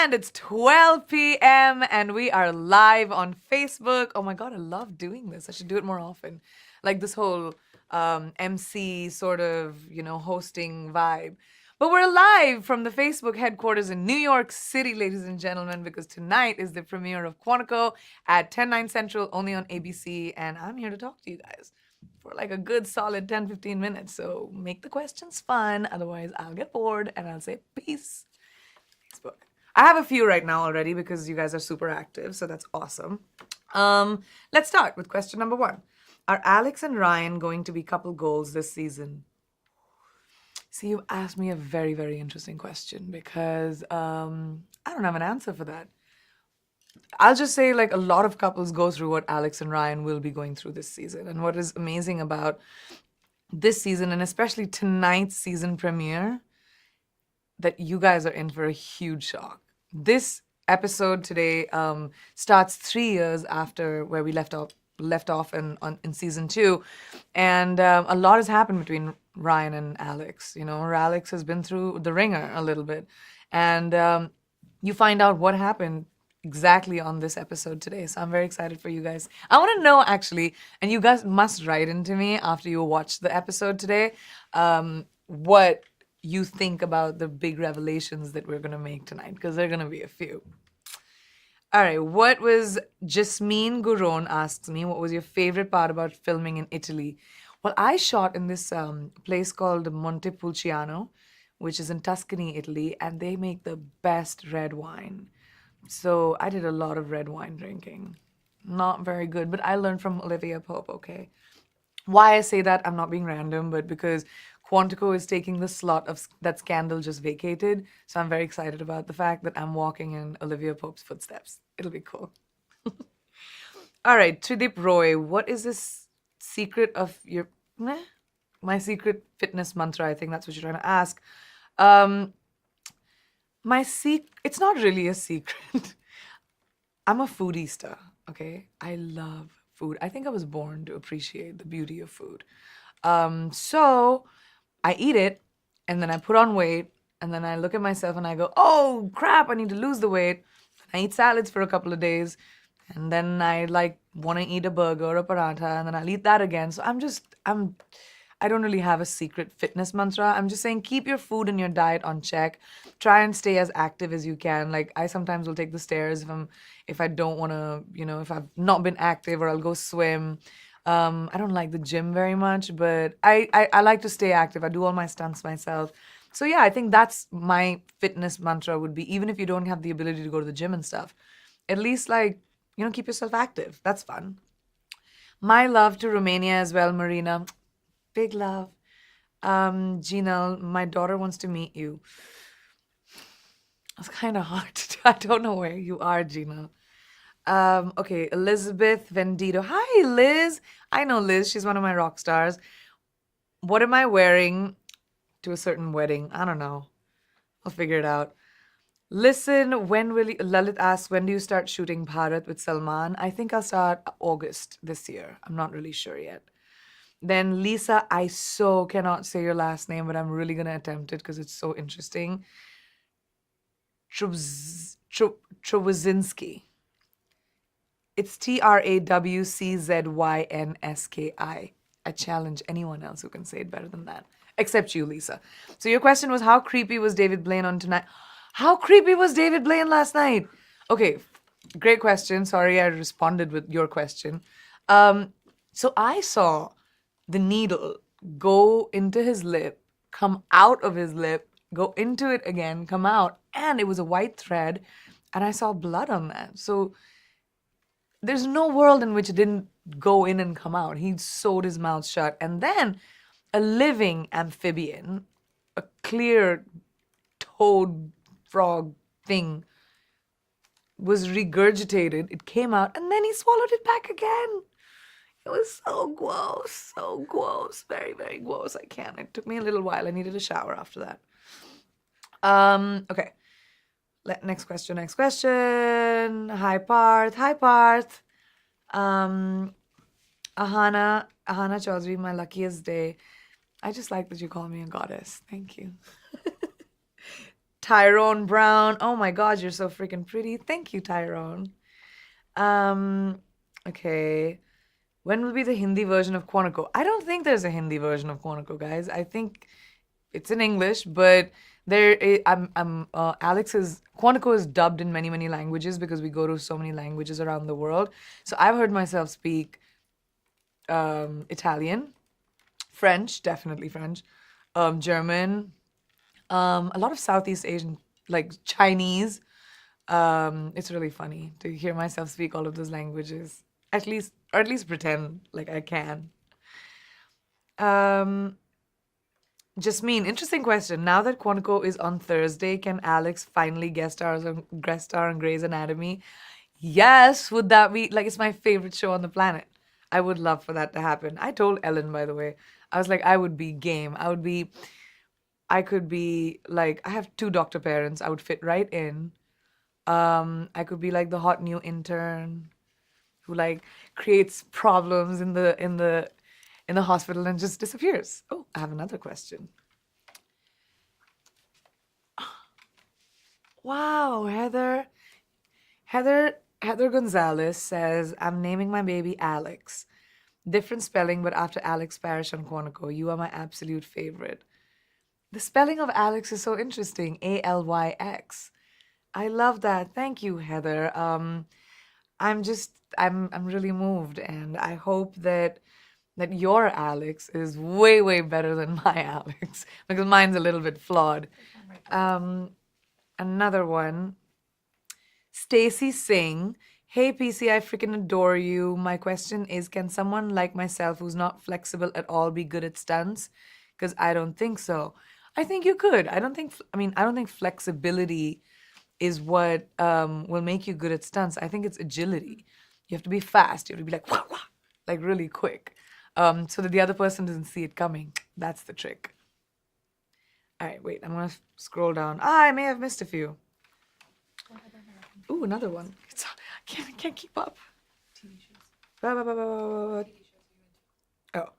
And it's 12 p.m. and we are live on Facebook. Oh my God, I love doing this. I should do it more often. Like this whole MC sort of, hosting vibe. But we're live from the Facebook headquarters in New York City, ladies and gentlemen, because tonight is the premiere of Quantico at 10/9 Central, only on ABC. And I'm here to talk to you guys for like a good solid 10-15 minutes. So make the questions fun. Otherwise, I'll get bored and I'll say peace. Facebook. I have a few right now already because you guys are super active, so that's awesome. Let's start with question number 1. Are Alex and Ryan going to be couple goals this season? See, you asked me a very, very interesting question because I don't have an answer for that. I'll just say like a lot of couples go through what Alex and Ryan will be going through this season. And what is amazing about this season, and especially tonight's season premiere, that you guys are in for a huge shock. This episode today starts 3 years after where we left off in season 2, and a lot has happened between Ryan and Alex. Alex has been through the ringer a little bit, and you find out what happened exactly on this episode today. So I'm very excited for you guys. I want to know actually, and you guys must write into me after you watch the episode today, what you think about the big revelations that we're going to make tonight, because there are going to be a few. All right, what was Jasmine Guron asks me, what was your favorite part about filming in Italy? Well, I shot in this place called Montepulciano, which is in Tuscany, Italy, and they make the best red wine. So I did a lot of red wine drinking. Not very good, but I learned from Olivia Pope, okay? Why I say that, I'm not being random, but because Quantico is taking the slot of that Scandal just vacated. So I'm very excited about the fact that I'm walking in Olivia Pope's footsteps. It'll be cool. All right, Tridip Roy, what is this secret of your... My secret fitness mantra, I think that's what you're trying to ask. It's not really a secret. I'm a foodista, okay? I love food. I think I was born to appreciate the beauty of food. So I eat it, and then I put on weight, and then I look at myself and I go, oh crap, I need to lose the weight. I eat salads for a couple of days, and then I want to eat a burger or a paratha, and then I'll eat that again. So I don't really have a secret fitness mantra. I'm just saying keep your food and your diet on check. Try and stay as active as you can. Like I sometimes will take the stairs if I don't want to, if I've not been active, or I'll go swim. I don't like the gym very much, but I like to stay active. I do all my stunts myself. So yeah, I think that's my fitness mantra would be, even if you don't have the ability to go to the gym and stuff, at least keep yourself active. That's fun. My love to Romania as well, Marina. Big love. Gina, my daughter wants to meet you. It's kind of hard to do. I don't know where you are, Gina. Okay, Elizabeth Vendito. Hi, Liz. I know Liz. She's one of my rock stars. What am I wearing to a certain wedding? I don't know. I'll figure it out. Listen, Lalit asks, when do you start shooting Bharat with Salman? I think I'll start August this year. I'm not really sure yet. Then Lisa, I so cannot say your last name, but I'm really going to attempt it because it's so interesting. Trowzinski. It's Trawczyynski. I challenge anyone else who can say it better than that, except you, Lisa. So your question was, how creepy was David Blaine on tonight? How creepy was David Blaine last night? Okay, great question. Sorry I responded with your question. So I saw the needle go into his lip, come out of his lip, go into it again, come out, and it was a white thread, and I saw blood on that. So there's no world in which it didn't go in and come out. He sewed his mouth shut. And then a living amphibian, a clear toad frog thing, was regurgitated. It came out, and then he swallowed it back again. It was so gross, very, very gross. I can't. It took me a little while. I needed a shower after that. Okay. Next question. Hi, Parth. Ahana Chaudhary, my luckiest day. I just like that you call me a goddess. Thank you. Tyrone Brown. Oh my God, you're so freaking pretty. Thank you, Tyrone. Um, okay. When will be the Hindi version of Quantico? I don't think there's a Hindi version of Quantico, guys. I think it's in English, but Alex is Quantico is dubbed in many languages because we go to so many languages around the world. So I've heard myself speak Italian, French, definitely French, German, a lot of Southeast Asian, like Chinese. It's really funny to hear myself speak all of those languages. Or at least pretend like I can. Um, Jasmine, interesting question. Now that Quantico is on Thursday, can Alex finally guest star on Grey's Anatomy? Yes, would that be like it's my favorite show on the planet. I would love for that to happen. I told Ellen, by the way, I was like, I would be game. I could be like, I have two doctor parents. I would fit right in. I could be like the hot new intern who like creates problems in the hospital and just disappears. Oh, I have another question. Wow, Heather Gonzalez says, I'm naming my baby Alex. Different spelling, but after Alex Parrish on Quantico. You are my absolute favorite. The spelling of Alex is so interesting. Alyx. I love that. Thank you, Heather. I'm really moved, and I hope that your Alex is way better than my Alex because mine's a little bit flawed. Another one. Stacy Singh. Hey PC, I freaking adore you. My question is, can someone like myself who's not flexible at all be good at stunts? Because I don't think so. I think you could. I don't think flexibility is what will make you good at stunts. I think it's agility. You have to be fast. You have to be like, wah, wah, like really quick, so that the other person doesn't see it coming. That's the trick. All right, wait. I'm gonna scroll down. I may have missed a few. Ooh, another one. I can't keep up. TV shows. Oh,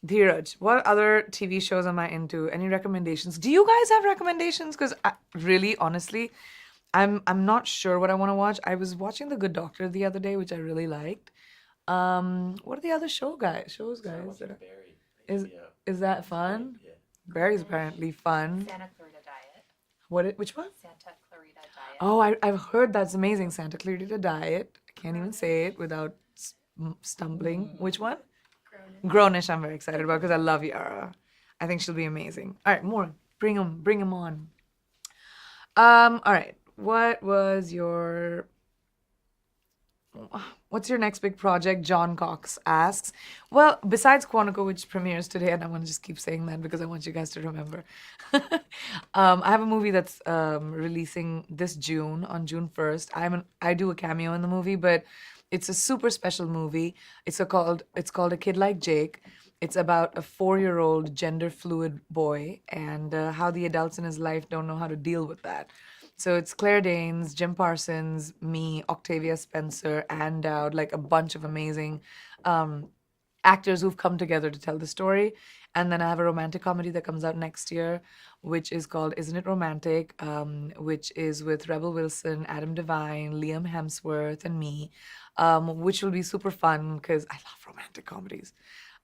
Dheeraj, what other TV shows am I into? Any recommendations? Do you guys have recommendations? Because really, honestly, I'm not sure what I want to watch. I was watching The Good Doctor the other day, which I really liked. What are the other shows, guys? Is that fun? Yeah. Barry's apparently fun. Santa Clarita Diet. Which one? Santa Clarita Diet. Oh, I've heard that's amazing. Santa Clarita Diet. I can't even say it without stumbling. Which one? Grownish, I'm very excited about because I love Yara. I think she'll be amazing. All right, more. Bring them on. All right. What's your next big project? John Cox asks. Well, besides Quantico, which premieres today, and I'm gonna just keep saying that because I want you guys to remember. I have a movie that's releasing this June on June 1st. I do a cameo in the movie, but it's a super special movie. It's called A Kid Like Jake. It's about a 4-year-old gender fluid boy and how the adults in his life don't know how to deal with that. So it's Claire Danes, Jim Parsons, me, Octavia Spencer, Ann Dowd, like a bunch of amazing actors who've come together to tell the story. And then I have a romantic comedy that comes out next year, which is called Isn't It Romantic, which is with Rebel Wilson, Adam Devine, Liam Hemsworth, and me, which will be super fun because I love romantic comedies.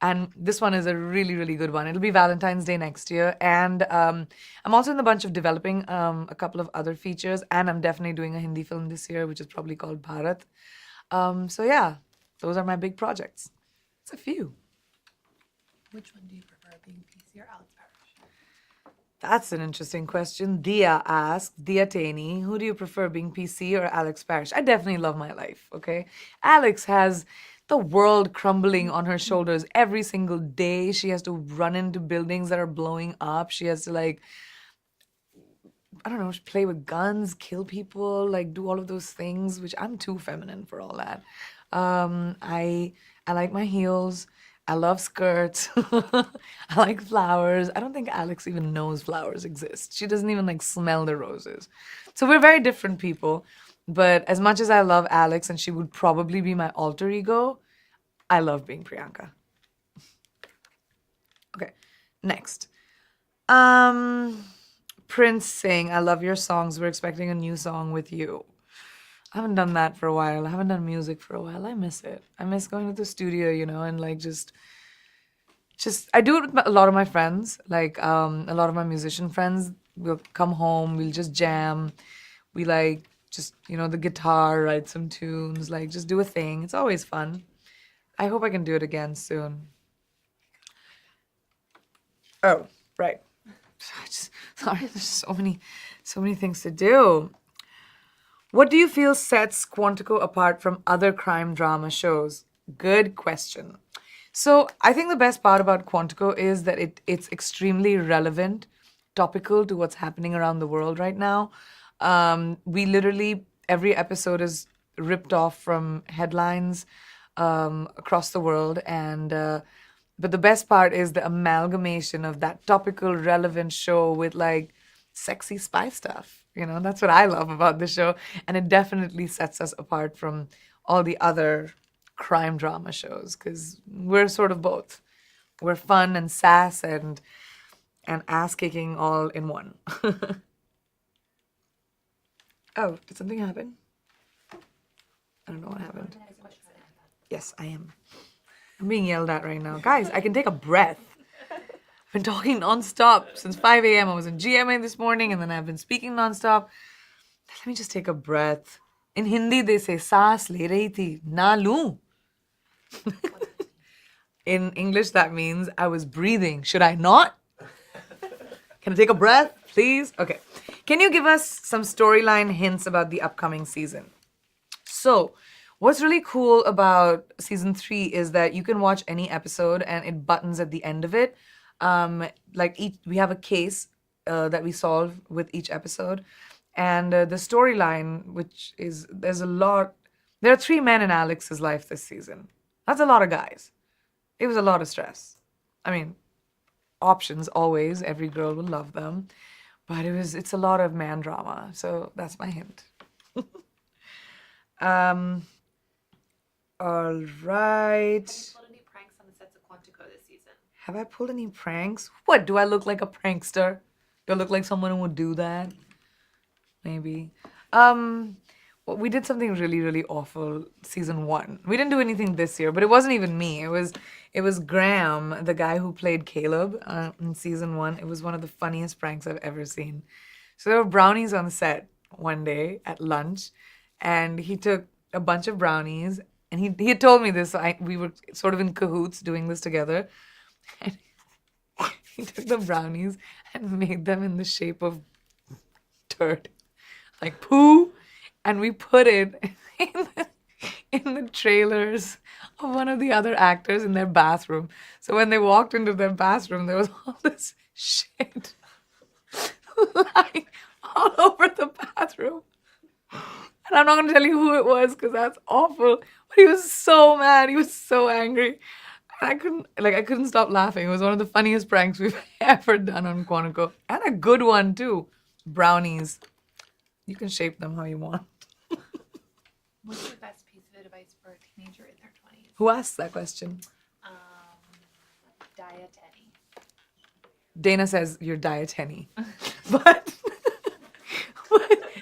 And this one is a really good one. It'll be Valentine's Day next year. And I'm also in the bunch of developing a couple of other features. And I'm definitely doing a Hindi film this year, which is probably called Bharat. So yeah, those are my big projects. It's a few. Which one do you prefer, being PC or Alex Parrish? That's an interesting question. Dia asked, Dia Taney, who do you prefer, being PC or Alex Parrish? I definitely love my life, okay? Alex has the world crumbling on her shoulders every single day. She has to run into buildings that are blowing up. She has to like, I don't know, play with guns, kill people, like do all of those things, which I'm too feminine for all that. I like my heels. I love skirts. I like flowers. I don't think Alex even knows flowers exist. She doesn't even like smell the roses. So we're very different people. But as much as I love Alex and she would probably be my alter ego, I love being Priyanka. Okay, next. Prince saying, I love your songs. We're expecting a new song with you. I haven't done that for a while. I haven't done music for a while. I miss it. I miss going to the studio, and like just I do it with a lot of my friends. Like a lot of my musician friends will come home. We'll just jam. We like just the guitar, write some tunes, like just do a thing. It's always fun. I hope I can do it again soon. Oh, right. Sorry, there's so many things to do. What do you feel sets Quantico apart from other crime drama shows? Good question. So I think the best part about Quantico is that it's extremely relevant, topical to what's happening around the world right now. We literally, every episode is ripped off from headlines across the world. But the best part is the amalgamation of that topical, relevant show with like sexy spy stuff. That's what I love about the show. And it definitely sets us apart from all the other crime drama shows because we're sort of both. We're fun and sass and ass kicking all in one. Oh, did something happen? I don't know what happened. Yes, I am. I'm being yelled at right now. Guys, I can take a breath. I've been talking nonstop since 5 a.m. I was in GMA this morning and then I've been speaking nonstop. Let me just take a breath. In Hindi, they say, saas le rahi thi, na loon. In English, that means I was breathing. Should I not? Can I take a breath, please? Okay. Can you give us some storyline hints about the upcoming season? So, what's really cool about season 3 is that you can watch any episode and it buttons at the end of it. We have a case that we solve with each episode. And the storyline, which is, there are 3 men in Alex's life this season. That's a lot of guys. It was a lot of stress. I mean, options always, every girl will love them. But it's a lot of man drama. So that's my hint. All right. Have you pulled any pranks on the sets of Quantico this season? Have I pulled any pranks? What, do I look like a prankster? Do I look like someone who would do that? Maybe. Well, we did something really, really awful season 1. We didn't do anything this year, but it wasn't even me. It was Graham, the guy who played Caleb in season 1. It was one of the funniest pranks I've ever seen. So there were brownies on set one day at lunch, and he took a bunch of brownies, and he had told me this. So we were sort of in cahoots doing this together. And he took the brownies and made them in the shape of turd, like poo, and we put it in the trailers of one of the other actors in their bathroom. So when they walked into their bathroom, there was all this shit lying all over the bathroom. And I'm not going to tell you who it was because that's awful. But he was so mad. He was so angry. And I couldn't stop laughing. It was one of the funniest pranks we've ever done on Quantico. And a good one, too. Brownies. You can shape them how you want. What's your best piece of advice for a teenager in their 20s? Who asked that question? Dietary. Dana says you're dietary. but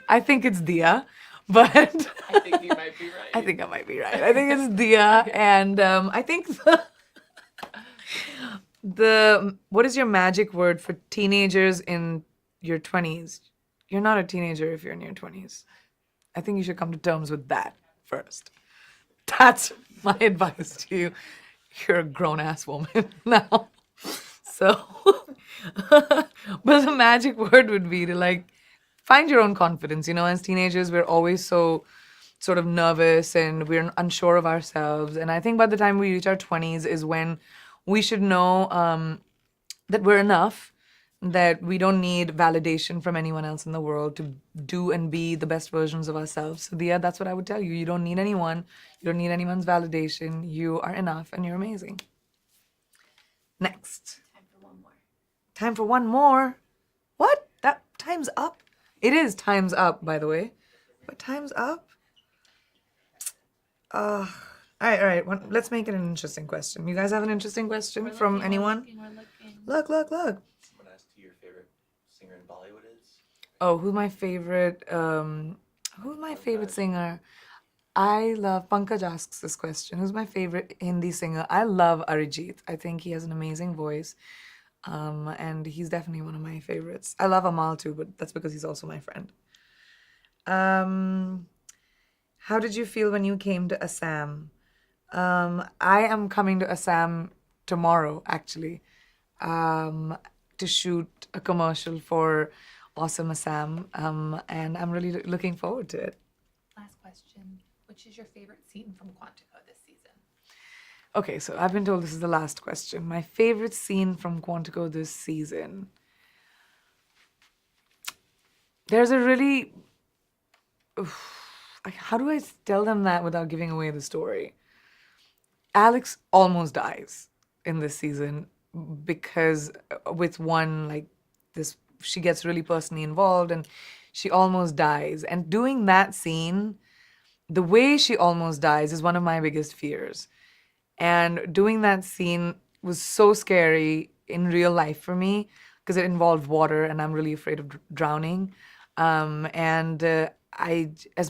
I think it's Dia. But I think you might be right. I think I might be right. I think it's Dia. And I think what is your magic word for teenagers in your 20s? You're not a teenager if you're in your 20s. I think you should come to terms with that first. That's my advice to you. You're a grown-ass woman now. So, but the magic word would be to find your own confidence. As teenagers, we're always so sort of nervous and we're unsure of ourselves. And I think by the time we reach our 20s is when we should know that we're enough, that we don't need validation from anyone else in the world to do and be the best versions of ourselves. So, Dia, that's what I would tell you. You don't need anyone. You don't need anyone's validation. You are enough and you're amazing. Next. Time for one more. Time for one more? What? That time's up? It is time's up, by the way. But time's up? All right. Let's make it an interesting question. You guys have an interesting question from anyone? We're looking. Look. Someone asked who your favorite singer in Bollywood is. Oh, who's my favorite singer? I love Pankaj asks this question. Who's my favorite Hindi singer? I love Arijit. I think he has an amazing voice. And he's definitely one of my favorites. I love Amal too, but that's because he's also my friend. Um, how did you feel when you came to Assam? I am coming to Assam tomorrow, actually, um, to shoot a commercial for Awesome Assam, and I'm really looking forward to it. Last question. Which is your favorite scene from Quantico this season? Okay, so I've been told this is the last question. My favorite scene from Quantico this season. There's a really. How do I tell them that without giving away the story? Alex almost dies in this season because with one, like, this, she gets really personally involved and she almost dies. And doing that scene, the way she almost dies is one of my biggest fears. And doing that scene was so scary in real life for me because it involved water and I'm really afraid of drowning. As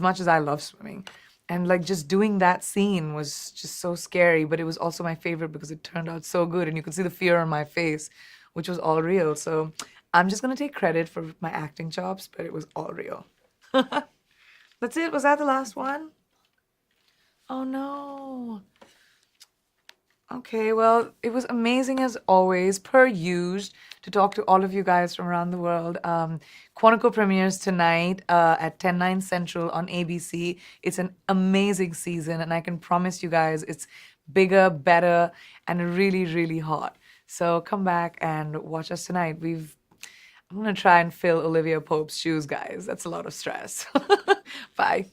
much as I love swimming, and like just doing that scene was just so scary, but it was also my favorite because it turned out so good and you could see the fear on my face, which was all real. So I'm just gonna take credit for my acting chops, but it was all real. That's it. Was that the last one? Oh no. Okay, well, it was amazing as always, per usual, to talk to all of you guys from around the world. Quantico premieres tonight at 10/9 Central on ABC. It's an amazing season, and I can promise you guys it's bigger, better, and really, really hot. So come back and watch us tonight. I'm gonna try and fill Olivia Pope's shoes, guys. That's a lot of stress. Bye.